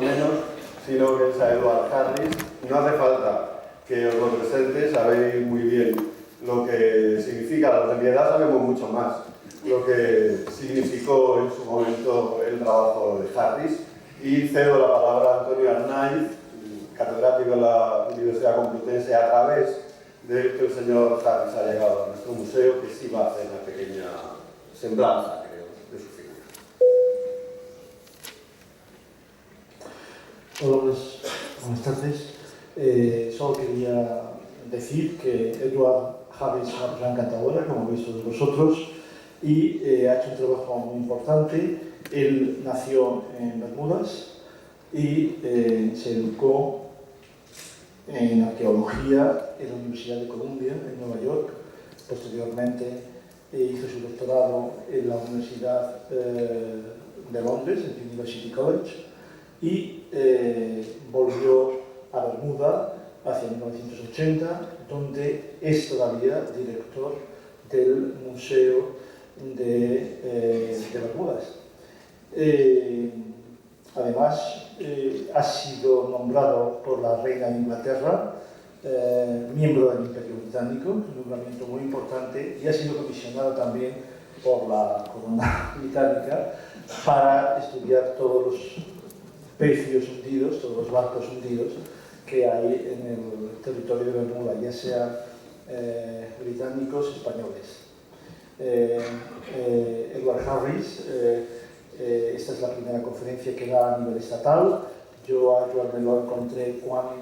menos, sino que es a Edward Harris. No hace falta que os lo presente, sabéis muy bien lo que significa. Los de mi edad sabemos mucho más lo que significó en su momento el trabajo de Harris. Y cedo la palabra a Antonio Arnaiz, catedrático de la Universidad Complutense, a través de que el señor Harris ha llegado a nuestro museo, que sí va a hacer una pequeña semblanza, creo, de su figura. Hola, buenas tardes. Solo quería decir que Edward Harris es una persona encantadora, como habéis visto de vosotros, y ha hecho un trabajo muy importante. Él nació en Bermudas y se educó en arqueología en la Universidad de Columbia, en Nueva York. Posteriormente hizo su doctorado en la Universidad de Londres, en University College, y volvió a Bermuda hacia 1980, donde es todavía director del Museo de Bermudas. Además, ha sido nombrado por la reina de Inglaterra miembro del Imperio Británico, un nombramiento muy importante, y ha sido comisionado también por la corona británica para estudiar todos los pecios hundidos, todos los barcos hundidos que hay en el territorio de Bermuda, ya sean británicos o españoles. Edward Harris, esta es la primera conferencia que da a nivel estatal. Yo a Edward me lo encontré por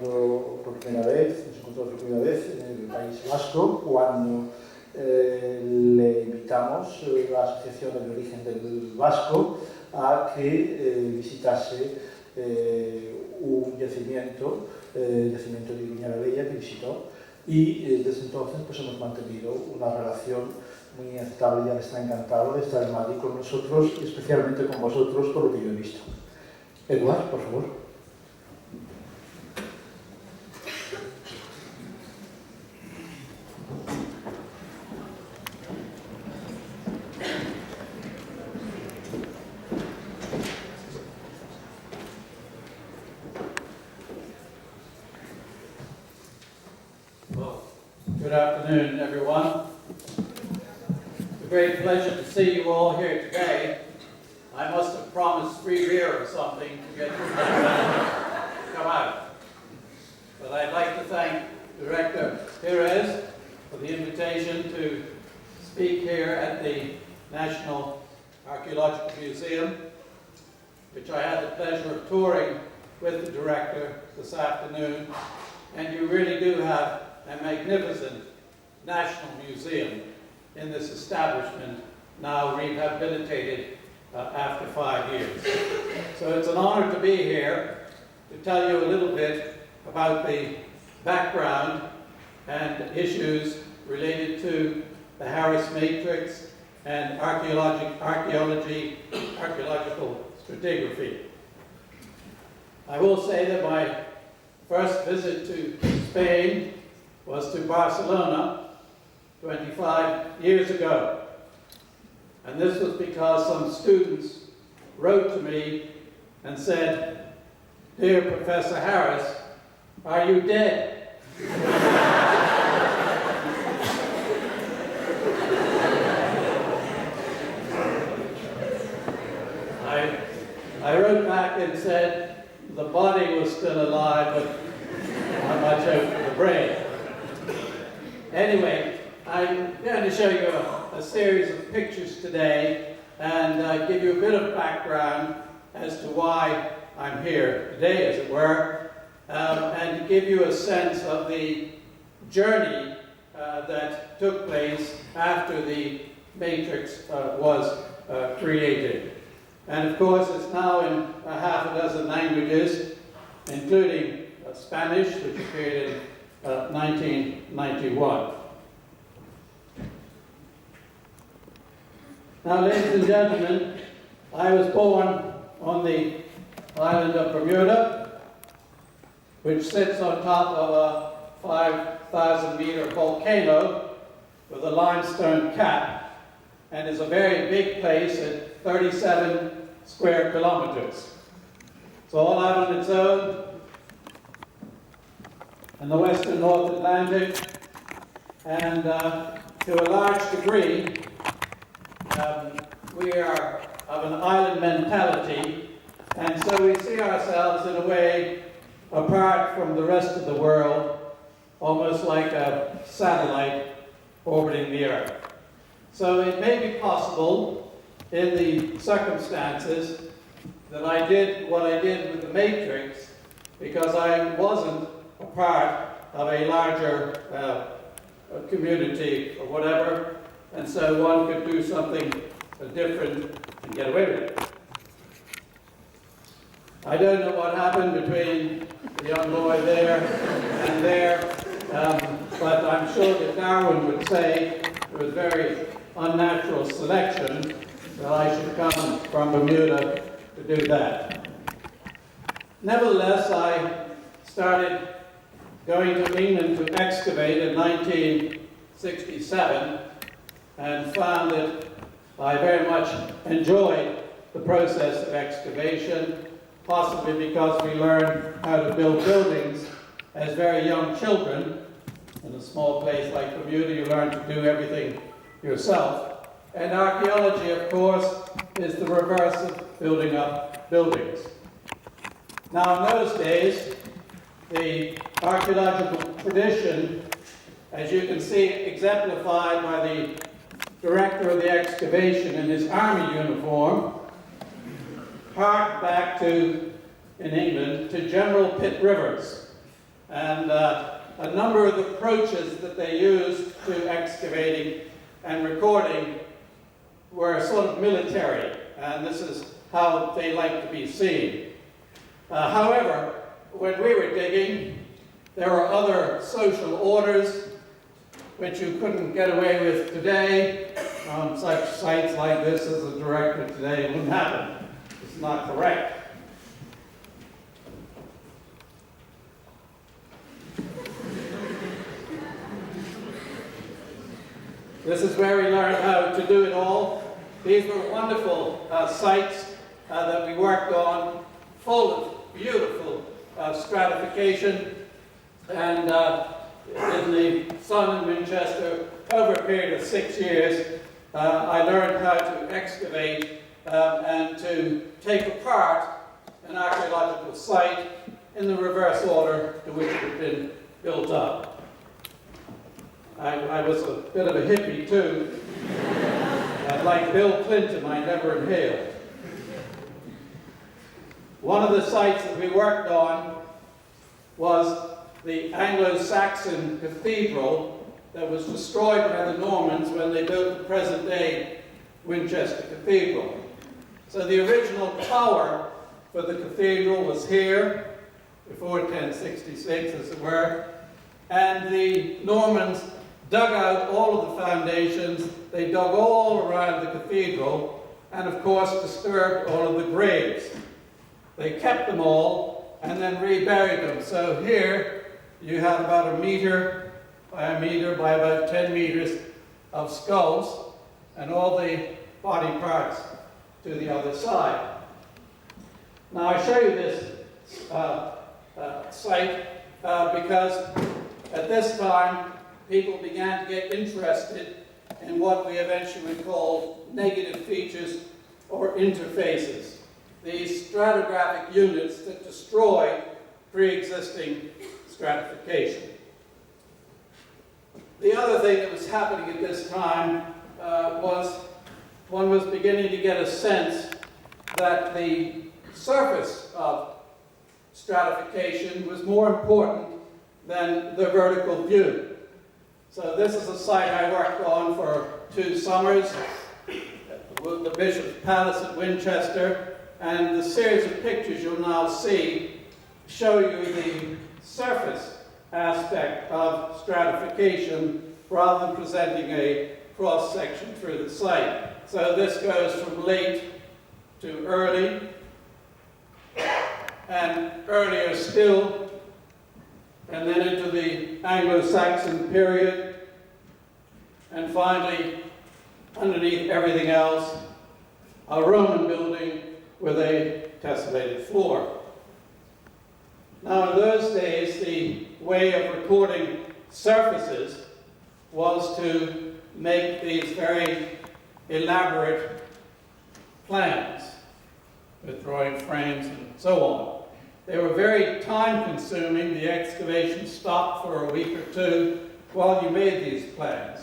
primera vez en el País Vasco, cuando le invitamos la Asociación del Origen del Vasco a que visitase un yacimiento, el yacimiento de Iruña la Bella, que visitó, y desde entonces pues hemos mantenido una relación muy aceptable. Ya le está encantado de estar en Madrid con nosotros, y especialmente con vosotros, por lo que yo he visto. Edward, por favor. Good afternoon, everyone. It's a great pleasure to see you all here today. I must have promised free beer or something to get you to come out. But I'd like to thank Director Pires for the invitation to speak here at the National Archaeological Museum, which I had the pleasure of touring with the director this afternoon. And you really do have a magnificent national museum in this establishment, now rehabilitated after 5 years. So it's an honor to be here to tell you a little bit about the background and issues related to the Harris Matrix and archaeological stratigraphy. I will say that my first visit to Spain was to Barcelona 25 years ago. And this was because some students wrote to me and said, "Dear Professor Harris, are you dead?" I wrote back and said the body was still alive, but not much out for the brain. Anyway, I'm going to show you a series of pictures today and give you a bit of background as to why I'm here today, as it were, and to give you a sense of the journey that took place after the Matrix was created. And of course, it's now in a half a dozen languages, including Spanish, which appeared in 1991. Now, ladies and gentlemen, I was born on the island of Bermuda, which sits on top of a 5,000-meter volcano with a limestone cap, and is a very big place at 37 square kilometers. It's all out on its own in the western North Atlantic, and to a large degree, we are of an island mentality, and so we see ourselves in a way apart from the rest of the world, almost like a satellite orbiting the Earth. So it may be possible, in the circumstances, that I did what I did with the Matrix because I wasn't a part of a larger community or whatever, and so one could do something different and get away with it. I don't know what happened between the young boy there and there, but I'm sure that Darwin would say it was very unnatural selection that I should come from Bermuda to do that. Nevertheless, I started going to England to excavate in 1967 and found that I very much enjoyed the process of excavation, possibly because we learned how to build buildings as very young children. In a small place like Bermuda, you learn to do everything yourself. And archaeology, of course, is the reverse of building up buildings. Now, in those days, the archaeological tradition, as you can see exemplified by the director of the excavation in his army uniform, harked back to, in England, to General Pitt Rivers. And a number of the approaches that they used to excavating and recording were sort of military, and this is how they like to be seen. However, when we were digging, there were other social orders which you couldn't get away with today on such sites like this as a director today. It wouldn't happen. It's not correct. This is where we learned how to do it all. These were wonderful sites that we worked on, full of beautiful stratification. And in the Sun in Winchester, over a period of 6 years, I learned how to excavate and to take apart an archaeological site in the reverse order to which it had been built up. I was a bit of a hippie too. Like Bill Clinton, I never inhaled. One of the sites that we worked on was the Anglo-Saxon cathedral that was destroyed by the Normans when they built the present-day Winchester Cathedral. So the original tower for the cathedral was here, before 1066, as it were, and the Normans dug out all of the foundations. They dug all around the cathedral, and of course disturbed all of the graves. They kept them all and then reburied them. So here you have about 1 meter by 1 meter by about 10 meters of skulls and all the body parts to the other side. Now I show you this site because at this time people began to get interested in what we eventually called negative features or interfaces. These stratigraphic units that destroy pre-existing stratification. The other thing that was happening at this time was one was beginning to get a sense that the surface of stratification was more important than the vertical view. So this is a site I worked on for 2 summers, the Bishop's Palace at Winchester, and the series of pictures you'll now see show you the surface aspect of stratification rather than presenting a cross-section through the site. So this goes from late to early, and earlier still, and then into the Anglo-Saxon period, and finally, underneath everything else, a Roman building with a tessellated floor. Now, in those days, the way of recording surfaces was to make these very elaborate plans with drawing frames and so on. They were very time-consuming. The excavation stopped for a week or two while you made these plans.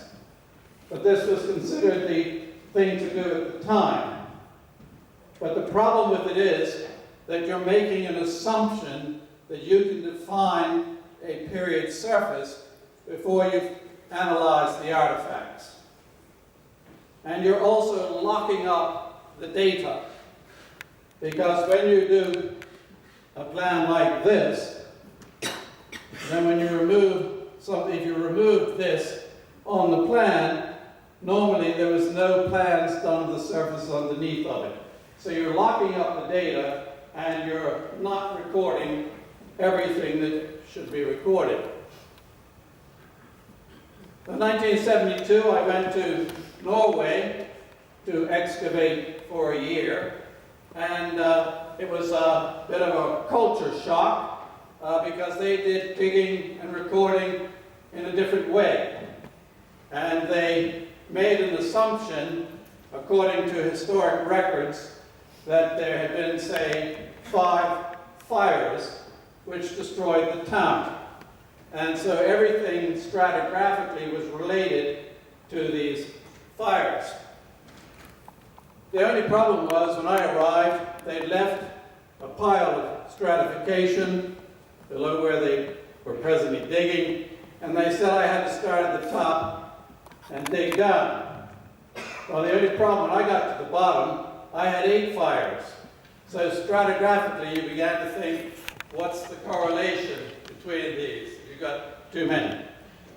But this was considered the thing to do at the time. But the problem with it is that you're making an assumption that you can define a period surface before you've analyzed the artifacts. And you're also locking up the data. Because when you do a plan like this, then when you remove something, if you remove this on the plan, normally there was no plans done of the surface underneath of it. So you're locking up the data and you're not recording everything that should be recorded. In 1972, I went to Norway to excavate for a year, and it was a bit of a culture shock because they did digging and recording in a different way. And they made an assumption, according to historic records, that there had been, say, 5 fires which destroyed the town. And so everything stratigraphically was related to these fires. The only problem was, when I arrived, they left a pile of stratification below where they were presently digging, and they said I had to start at the top and dig down. Well, the only problem, when I got to the bottom, I had 8 fires. So stratigraphically, you began to think, what's the correlation between these? You've got too many.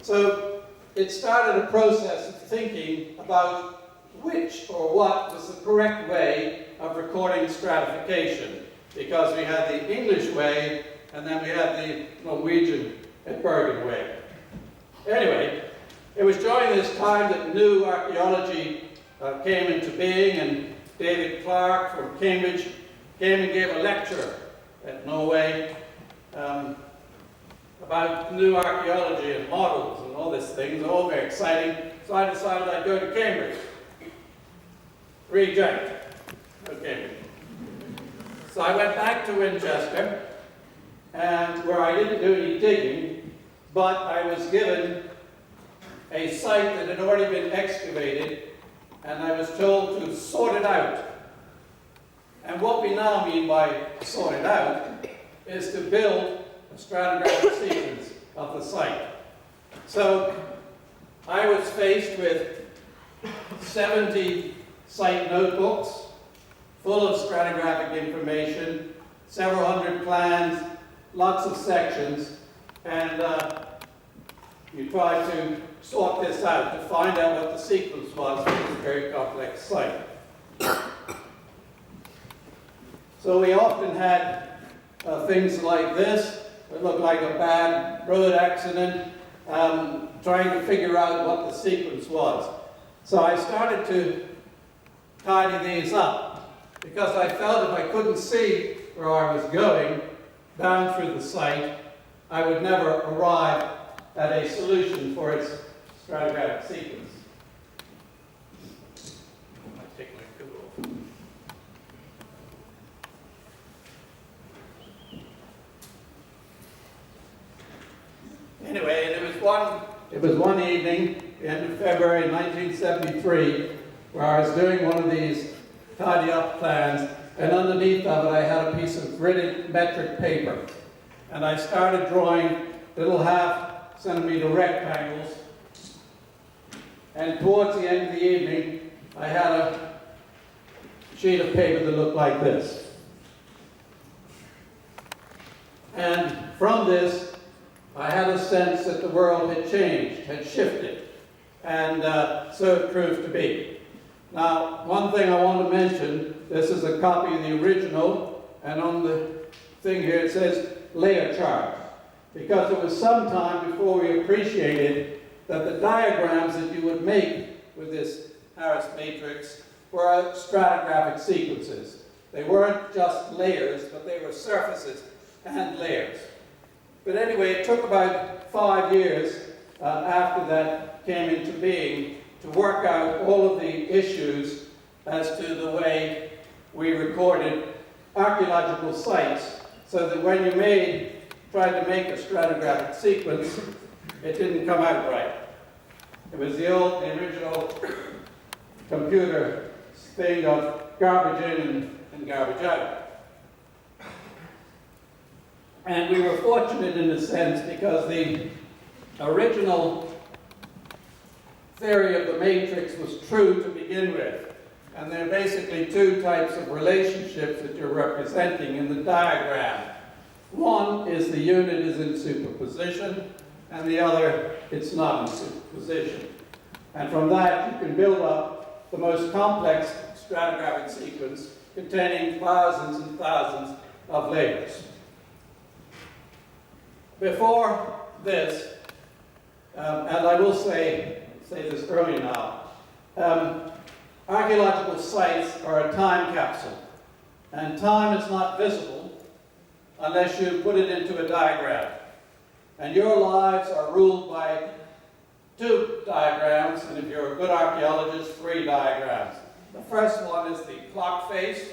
So it started a process of thinking about which or what was the correct way of recording stratification, because we had the English way and then we had the Norwegian and Bergen way. Anyway, it was during this time that new archaeology came into being, and David Clark from Cambridge came and gave a lecture at Norway about new archaeology and models and all these things, all very exciting. So I decided I'd go to Cambridge. Reject. Okay. So I went back to Winchester, and where I didn't do any digging, but I was given a site that had already been excavated, and I was told to sort it out. And what we now mean by sort it out is to build a stratigraphic sequence of the site. So I was faced with 70 site notebooks full of stratigraphic information, several hundred plans, lots of sections, and you try to sort this out to find out what the sequence was for this very complex site. So we often had things like this that looked like a bad road accident, trying to figure out what the sequence was. So I started to tidy these up, because I felt if I couldn't see where I was going down through the site, I would never arrive at a solution for its stratigraphic sequence. I take my coat off. Anyway, and it was one evening, the end of February 1973, where I was doing one of these tidy up plans, and underneath of it I had a piece of gridded metric paper. And I started drawing little half-centimeter rectangles, and towards the end of the evening I had a sheet of paper that looked like this. And from this I had a sense that the world had changed, had shifted, and so it proved to be. Now, one thing I want to mention, this is a copy of the original, and on the thing here it says layer chart, because it was some time before we appreciated that the diagrams that you would make with this Harris matrix were stratigraphic sequences. They weren't just layers, but they were surfaces and layers. But anyway, it took about 5 years after that came into being to work out all of the issues as to the way we recorded archaeological sites, so that when you tried to make a stratigraphic sequence, it didn't come out right. It was the original computer thing of garbage in and garbage out. And we were fortunate in a sense because the original theory of the matrix was true to begin with. And there are basically two types of relationships that you're representing in the diagram. One is the unit is in superposition, and the other, it's not in superposition. And from that, you can build up the most complex stratigraphic sequence containing thousands and thousands of layers. Before this, and I will say this early now, archaeological sites are a time capsule, and time is not visible unless you put it into a diagram. And your lives are ruled by 2 diagrams, and if you're a good archaeologist, 3 diagrams. The first one is the clock face,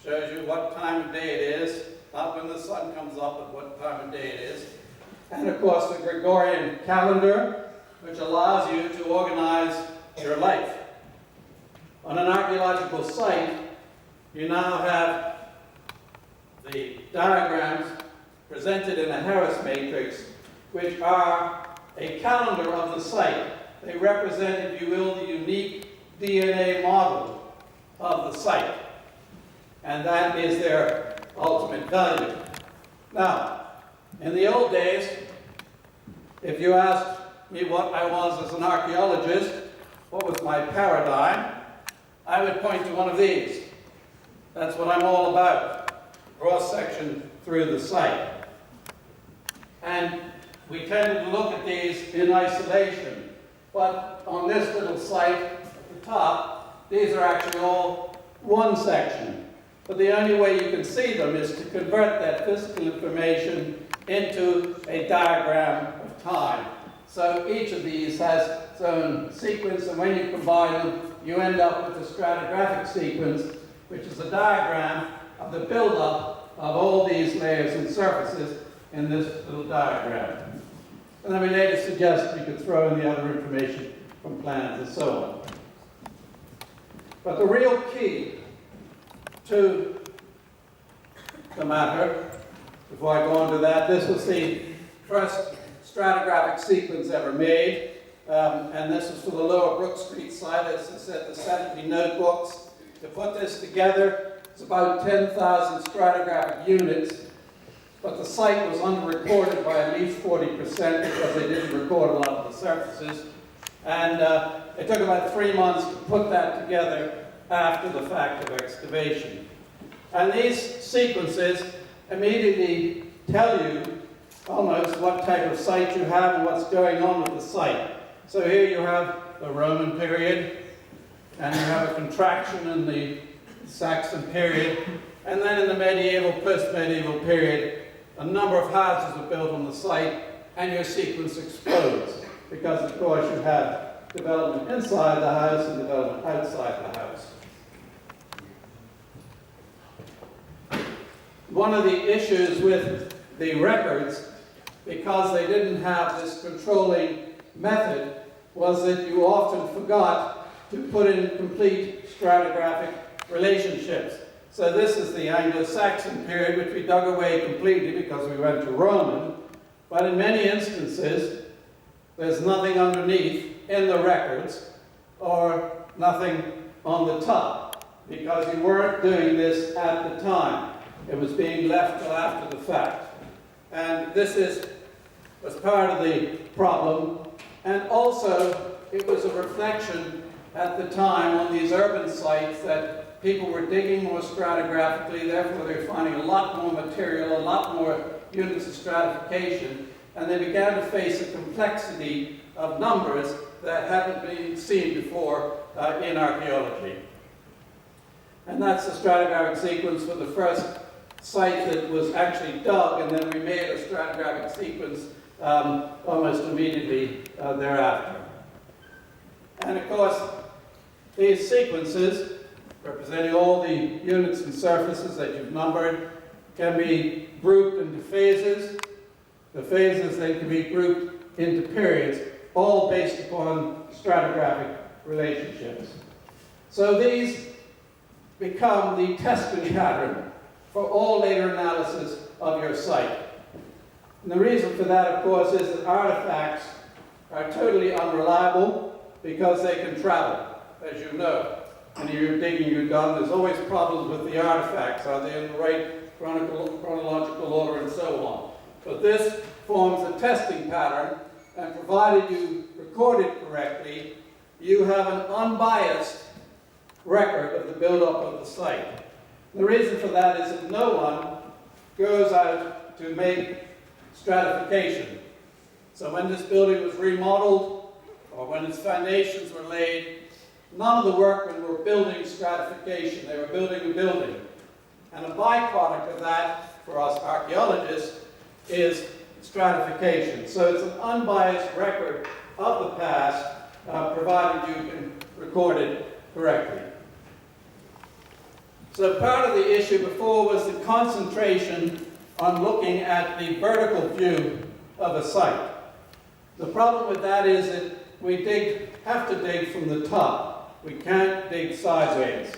shows you what time of day it is, not when the sun comes up, but what time of day it is. And of course the Gregorian calendar, which allows you to organize your life. On an archaeological site, you now have the diagrams presented in a Harris matrix, which are a calendar of the site. They represent, if you will, the unique DNA model of the site. And that is their ultimate value. Now, in the old days, if you asked me what I was as an archaeologist, what was my paradigm, I would point to one of these. That's what I'm all about, cross-section through the site. And we tended to look at these in isolation, but on this little site at the top, these are actually all one section. But the only way you can see them is to convert that physical information into a diagram of time. So each of these has its own sequence, and when you combine them, you end up with a stratigraphic sequence, which is a diagram of the buildup of all these layers and surfaces in this little diagram. And then we later suggest you could throw in the other information from plans and so on. But the real key to the matter, before I go on to that, this was the first stratigraphic sequence ever made. And this is for the Lower Brook Street site. As I said, the 70 notebooks. To put this together, it's about 10,000 stratigraphic units, but the site was under-recorded by at least 40% because they didn't record a lot of the surfaces. And it took about 3 months to put that together after the fact of excavation. And these sequences immediately tell you almost what type of site you have and what's going on with the site. So here you have the Roman period, and you have a contraction in the Saxon period, and then in the medieval, post-medieval period, a number of houses are built on the site, and your sequence explodes, because of course you have development inside the house and development outside the house. One of the issues with the records, because they didn't have this controlling method, was that you often forgot to put in complete stratigraphic relationships. So this is the Anglo-Saxon period, which we dug away completely because we went to Roman. But in many instances, there's nothing underneath in the records, or nothing on the top, because you weren't doing this at the time. It was being left till after the fact. And this was part of the problem. And also, it was a reflection at the time on these urban sites that people were digging more stratigraphically, therefore they were finding a lot more material, a lot more units of stratification, and they began to face a complexity of numbers that hadn't been seen before in archaeology. And that's the stratigraphic sequence for the first site that was actually dug, and then we made a stratigraphic sequence almost immediately thereafter. And of course, these sequences, representing all the units and surfaces that you've numbered, can be grouped into phases. The phases then can be grouped into periods, all based upon stratigraphic relationships. So these become the testing pattern for all later analysis of your site. And the reason for that, of course, is that artifacts are totally unreliable because they can travel, as you know. When you're digging you're done, there's always problems with the artifacts. Are they in the right chronological order and so on? But this forms a testing pattern, and provided you record it correctly, you have an unbiased record of the build-up of the site. The reason for that is that no one goes out to make stratification. So when this building was remodeled, or when its foundations were laid, none of the workmen were building stratification. They were building a building. And a byproduct of that, for us archaeologists, is stratification. So it's an unbiased record of the past, provided you can record it correctly. So part of the issue before was the concentration on looking at the vertical view of a site. The problem with that is that we have to dig from the top. We can't dig sideways.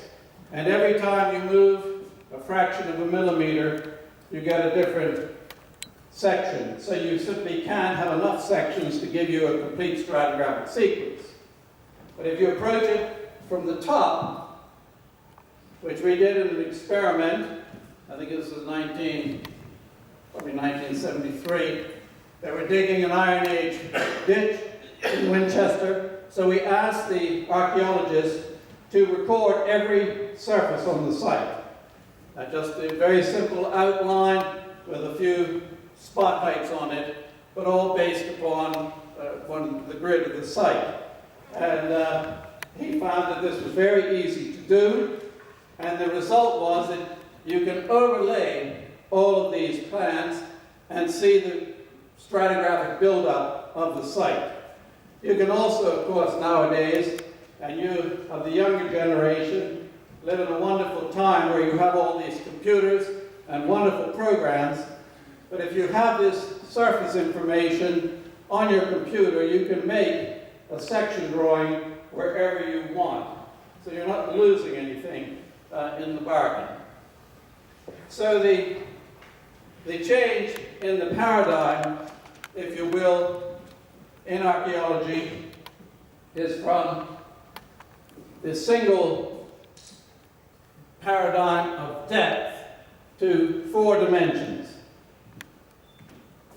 And every time you move a fraction of a millimeter, you get a different section. So you simply can't have enough sections to give you a complete stratigraphic sequence. But if you approach it from the top, which we did in an experiment, I think this was probably 1973, they were digging an Iron Age ditch in Winchester. So we asked the archaeologists to record every surface on the site. Just a very simple outline with a few spot heights on it, but all based upon the grid of the site. And he found that this was very easy to do, and the result was that you can overlay all of these plans and see the stratigraphic buildup of the site. You can also, of course, nowadays, and you of the younger generation, live in a wonderful time where you have all these computers and wonderful programs, but if you have this surface information on your computer, you can make a section drawing wherever you want. So you're not losing anything in the bargain. So the change in the paradigm, if you will, in archaeology is from the single paradigm of depth to 4 dimensions.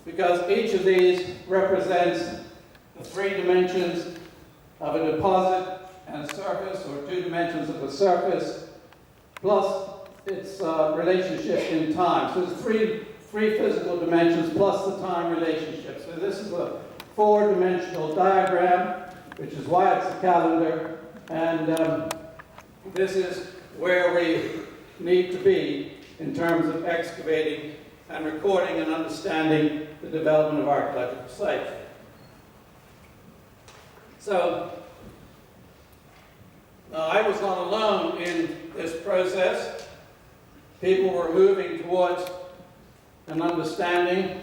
Because each of these represents the 3 dimensions of a deposit and a surface, or 2 dimensions of a surface, plus its relationship in time. So there's three physical dimensions plus the time relationship. So this is a 4-dimensional diagram, which is why it's a calendar, and this is where we need to be in terms of excavating and recording and understanding the development of archaeological sites. So, I was not alone in this process. People were moving towards an understanding.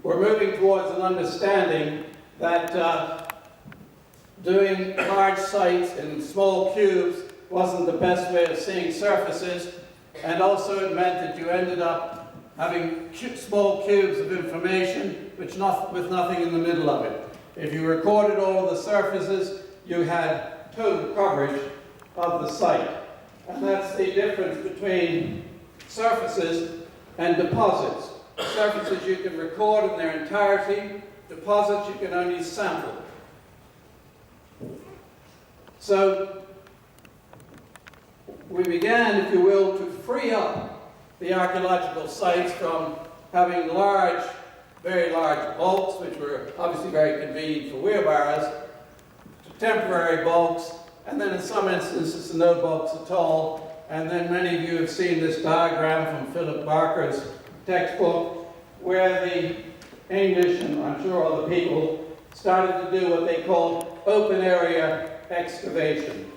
We're moving towards an understanding that doing large sites in small cubes wasn't the best way of seeing surfaces, and also it meant that you ended up having small cubes of information with nothing in the middle of it. If you recorded all of the surfaces, you had total coverage of the site. And that's the difference between surfaces and deposits. Surfaces you can record in their entirety, deposits you can only sample. So we began, if you will, to free up the archaeological sites from having large, very large bulks, which were obviously very convenient for wheelbarrows, to temporary bulks and then in some instances no box at all. And then many of you have seen this diagram from Philip Barker's textbook, where the English, and I'm sure other people, started to do what they called open area excavation,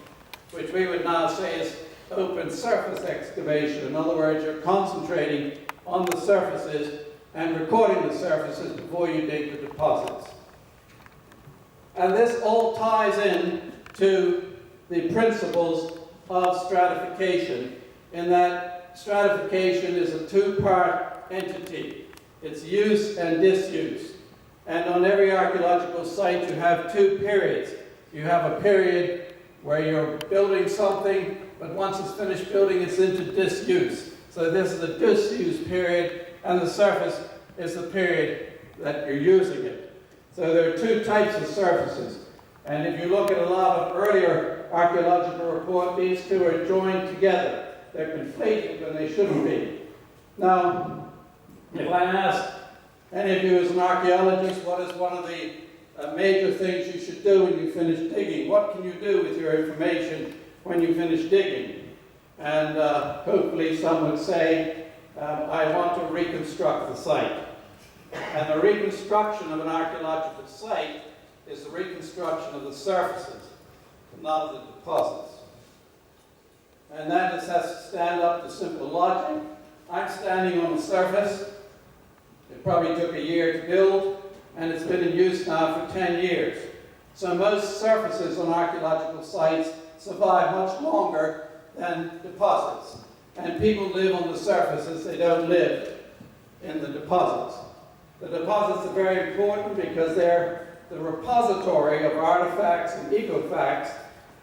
which we would now say is open surface excavation. In other words, you're concentrating on the surfaces and recording the surfaces before you dig the deposits. And this all ties in to the principles of stratification, in that stratification is a two-part entity. It's use and disuse. And on every archaeological site you have two periods. You have a period where you're building something, but once it's finished building, it's into disuse. So this is the disuse period, and the surface is the period that you're using it. So there are two types of surfaces. And if you look at a lot of earlier archaeological reports, these two are joined together. They're conflated when they shouldn't be. Now, if I ask any of you as an archaeologist, what is one of the major things you should do when you finish digging? What can you do with your information when you finish digging? And hopefully some would say, I want to reconstruct the site. And the reconstruction of an archaeological site is the reconstruction of the surfaces, not of the deposits. And that has to stand up to simple logic. I'm standing on the surface. It probably took a year to build, and it's been in use now for 10 years. So most surfaces on archaeological sites survive much longer than deposits. And people live on the surfaces, they don't live in the deposits. The deposits are very important because they're the repository of artifacts and ecofacts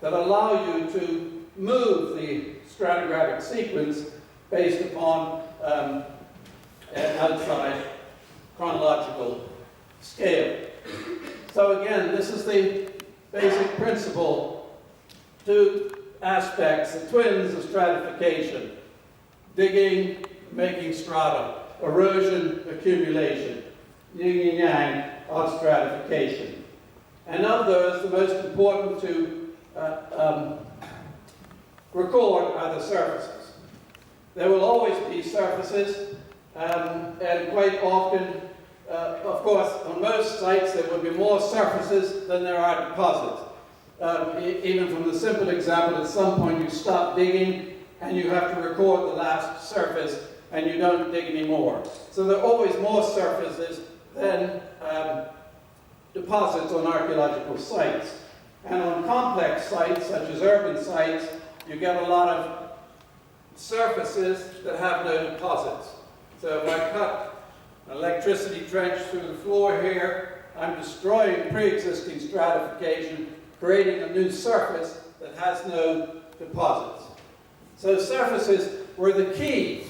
that allow you to move the stratigraphic sequence based upon an outside chronological scale. So again, this is the basic principle. Two aspects, the twins of stratification: digging, making strata; erosion, accumulation; yin and yang of stratification. And of those, the most important to record are the surfaces. There will always be surfaces, and quite often, of course, on most sites there will be more surfaces than there are deposits. Even from the simple example, at some point you stop digging and you have to record the last surface and you don't dig anymore. So there are always more surfaces than deposits on archaeological sites. And on complex sites, such as urban sites, you get a lot of surfaces that have no deposits. So if I cut an electricity trench through the floor here, I'm destroying pre-existing stratification, creating a new surface that has no deposits. So surfaces were the key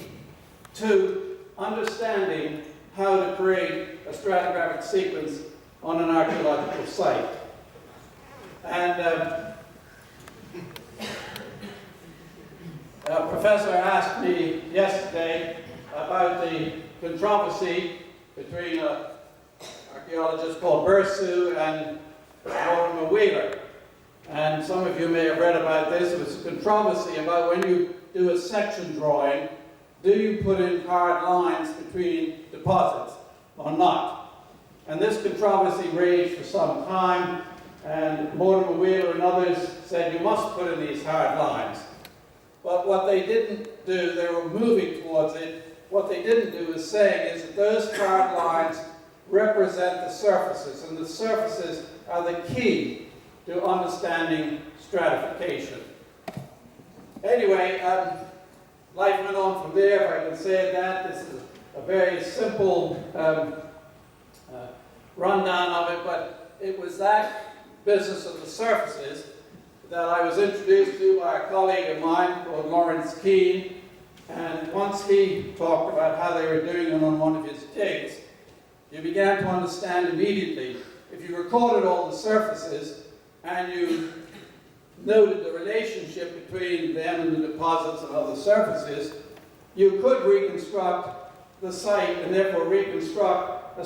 to understanding how to create a stratigraphic sequence on an archaeological site. And a professor asked me yesterday about the controversy between an archaeologist called Bersu and Mortimer Wheeler. And some of you may have read about this. It was a controversy about when you do a section drawing, do you put in hard lines between deposits or not? And this controversy raged for some time, and Mortimer Wheeler and others said you must put in these hard lines. But what they didn't do, they were moving towards it, what they didn't do is saying is that those hard lines represent the surfaces, and the surfaces are the key to understanding stratification. Anyway, life went on from there, if I can say that. This is a very simple rundown of it, but it was that business of the surfaces that I was introduced to by a colleague of mine called Lawrence Keane, and once he talked about how they were doing it on one of his digs, you began to understand immediately, if you recorded all the surfaces and you noted the relationship between them and the deposits and other surfaces, you could reconstruct the site and therefore reconstruct a